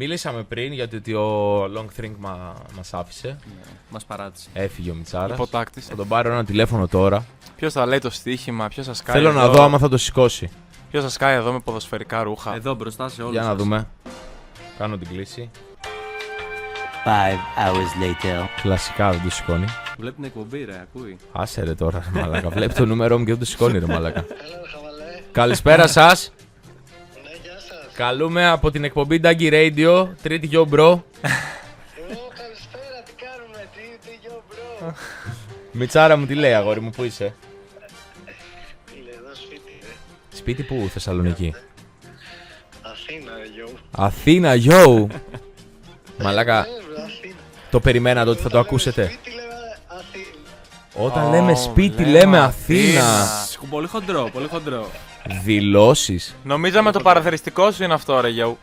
Μίλησαμε πριν γιατί ότι ο Long Think μας άφησε. Ναι, μας παράτησε. Έφυγε ο Μιτσάρας. Υποτάκτησε. Θα τον πάρω ένα τηλέφωνο τώρα. Ποιος θα λέει το στοίχημα, ποιος θα σκάει. Θέλω εδώ, να δω άμα θα το σηκώσει. Ποιος θα σκάει εδώ με ποδοσφαιρικά ρούχα. Εδώ μπροστά σε όλους. Για να σας. δούμε. Κάνω την κλίση. 5 hours later. Κλασικά δεν το σηκώνει. Βλέπει την εκπομπή, ρε, ακούει. Άσε ρε τώρα, ρε μαλάκα. Βλέπει το νούμερό μου και δεν το σηκώνει, ρε μαλάκα. Καλησπέρα σας. Καλούμε από την εκπομπή Daggy Radio. Τρίτη Yo Bro. Καλησπέρα, τι κάνουμε, τι γιο μπρο. Μιτσάρα μου, τι λέει αγόρι μου, πού είσαι? Φίλε, εδώ σπίτι, ρε. Σπίτι που, Θεσσαλονίκη? Αθήνα, ρε, γιο. Αθήνα, yo! Μαλάκα, Ρε, Αθήνα. το περιμένατε ότι θα το Όταν λέμε ακούσετε. σπίτι, λέμε Αθήνα. Όταν λέμε σπίτι, λέμε Αθήνα. Πολύ χοντρό, πολύ χοντρό. Δηλώσεις. Νομίζαμε το παραθεριστικό σου είναι αυτό, ρε γιαου.